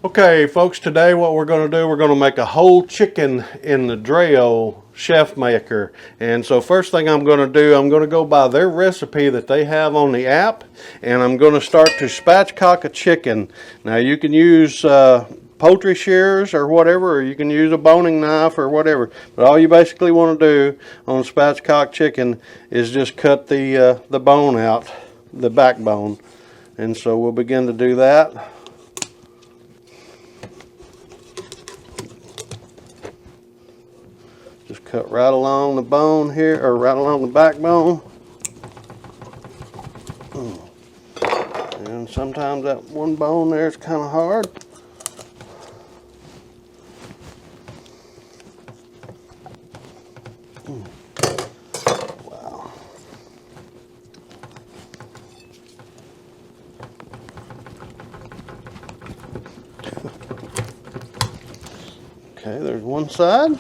Okay, folks, today what we're going to do, we're going to make a whole chicken in the Dreo Chef Maker. And so first thing I'm going to do, I'm going to go by their recipe that they have on the app, and I'm going to start to spatchcock a chicken. Now you can use poultry shears or whatever, or you can use a boning knife or whatever. But all you basically want to do on spatchcock chicken is just cut the bone out, the backbone. And so we'll begin to do that. Just cut right along the bone here, or right along the backbone. And sometimes that one bone there is kind of hard. Wow. Okay, there's one side.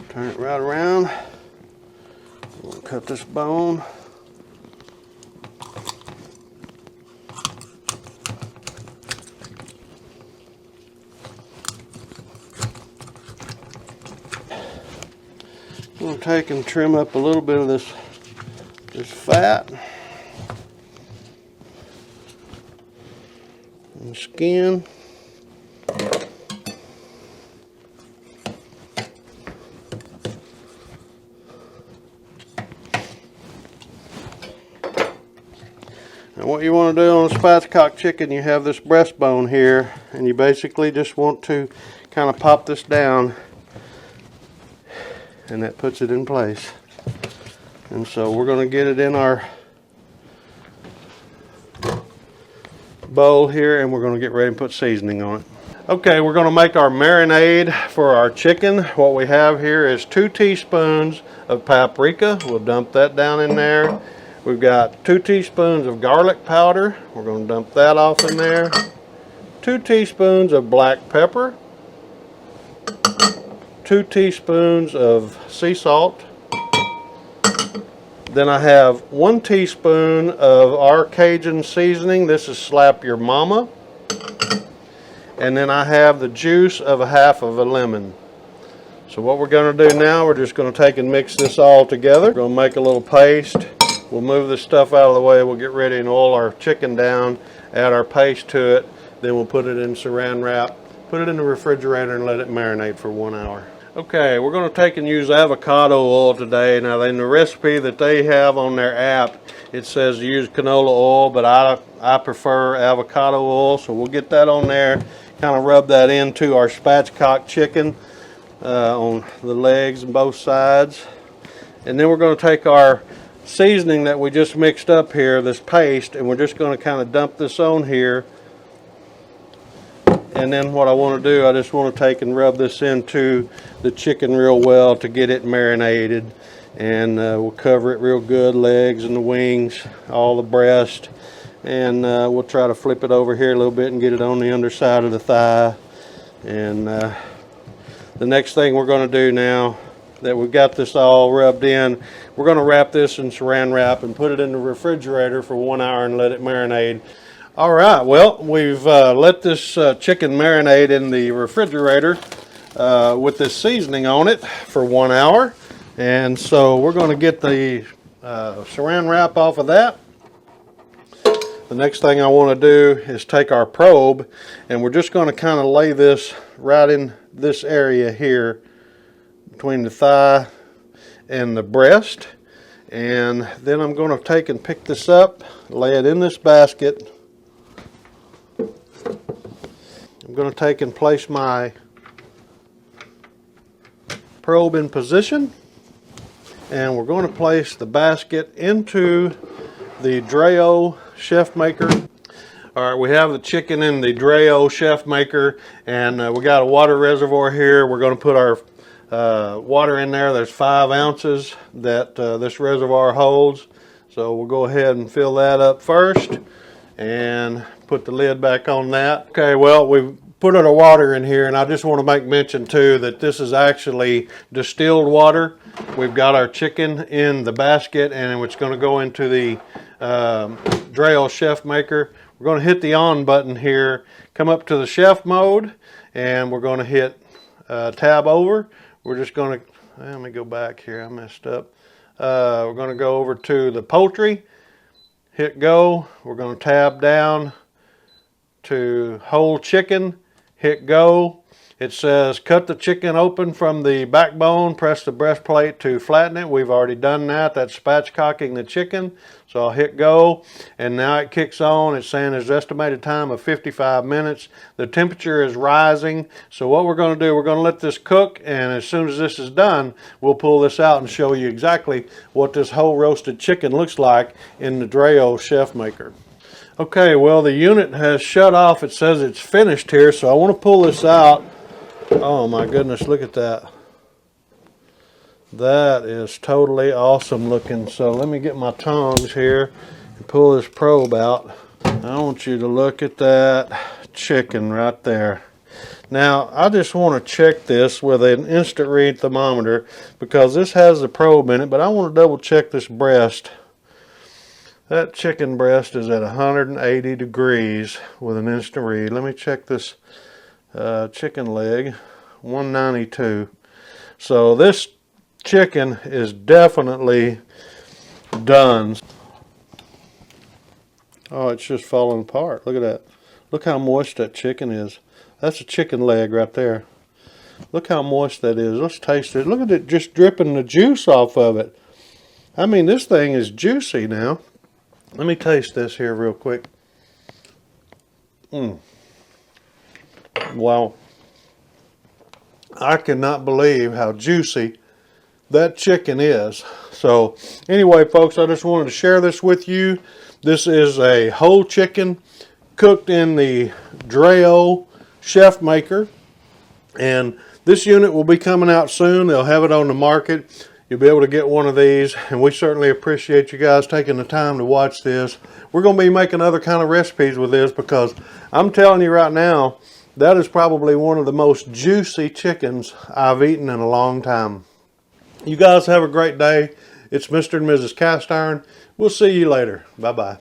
Turn it right around. We'll cut this bone. We'll take and trim up a little bit of this fat and skin. And what you want to do on a spatchcock chicken, you have this breastbone here, and you basically just want to kind of pop this down, and that puts it in place. And so we're going to get it in our bowl here, and we're going to get ready and put seasoning on it. Okay, we're going to make our marinade for our chicken. What we have here is 2 teaspoons of paprika. We'll dump that down in there. We've got 2 teaspoons of garlic powder. We're going to dump that off in there. 2 teaspoons of black pepper. 2 teaspoons of sea salt. Then I have 1 teaspoon of our Cajun seasoning. This is Slap Your Mama. And then I have the juice of half of a lemon. So what we're going to do now, we're just going to take and mix this all together. We're going to make a little paste. We'll move this stuff out of the way. We'll get ready and oil our chicken down, add our paste to it. Then we'll put it in saran wrap, put it in the refrigerator, and let it marinate for 1 hour. Okay, we're going to take and use avocado oil today. Now, in the recipe that they have on their app, it says to use canola oil, but I prefer avocado oil, so we'll get that on there, kind of rub that into our spatchcock chicken on the legs and both sides. And then we're going to take our seasoning that we just mixed up here, this paste, and we're just going to kind of dump this on here. And then what I want to do, I just want to take and rub this into the chicken real well to get it marinated. And we'll cover it real good, legs and the wings, all the breast. And we'll try to flip it over here a little bit and get it on the underside of the thigh. And the next thing we're going to do now that we've got this all rubbed in, we're going to wrap this in saran wrap and put it in the refrigerator for 1 hour and let it marinate. All right, well, we've let this chicken marinate in the refrigerator with this seasoning on it for 1 hour. And so we're going to get the saran wrap off of that. The next thing I want to do is take our probe, and we're just going to kind of lay this right in this area here between the thigh and the breast. And then I'm going to take and pick this up, lay it in this basket. I'm going to take and place my probe in position, and we're going to place the basket into the Dreo Chef Maker. All right, we have the chicken in the Dreo Chef Maker, and we got a water reservoir here. We're going to put our water in there. There's 5 ounces that this reservoir holds. So we'll go ahead and fill that up first and put the lid back on that. Okay, well, we've put our water in here, and I just want to make mention too that this is actually distilled water. We've got our chicken in the basket, and it's going to go into the Dreo Chef Maker. we're going to hit the on button here, come up to the chef mode, and we're going to hit tab over. We're just going to, let me go back here, I messed up. We're going to go over to the poultry, hit go. We're going to tab down to whole chicken, hit go. It says cut the chicken open from the backbone, press the breastplate to flatten it. We've already done that. That's spatchcocking the chicken. So I'll hit go, and now it kicks on. It's saying there's estimated time of 55 minutes. The temperature is rising. So what we're going to do, we're going to let this cook, and as soon as this is done, we'll pull this out and show you exactly what this whole roasted chicken looks like in the Dreo Chef Maker. Okay, well, the unit has shut off. It says it's finished here, so I want to pull this out. Oh my goodness, look at that. That is totally awesome looking. So let me get my tongs here and pull this probe out. I want you to look at that chicken right there. Now, I just want to check this with an instant read thermometer because this has the probe in it, but I want to double check this breast. That chicken breast is at 180 degrees with an instant read. Let me check this chicken leg, 192. So this chicken is definitely done. Oh, it's just falling apart. Look at that. Look how moist that chicken is. That's a chicken leg right there. Look how moist that is. Let's taste it. Look at it just dripping the juice off of it. I mean, this thing is juicy now. Let me taste this here real quick. Wow. I cannot believe how juicy that chicken is. So anyway, folks, I just wanted to share this with you. This is a whole chicken cooked in the Dreo Chef Maker. And this unit will be coming out soon. They'll have it on the market. You'll be able to get one of these, and we certainly appreciate you guys taking the time to watch this. We're going to be making other kind of recipes with this because I'm telling you right now, that is probably one of the most juicy chickens I've eaten in a long time. You guys have a great day. It's Mr. and Mrs. Cast Iron. We'll see you later. Bye-bye.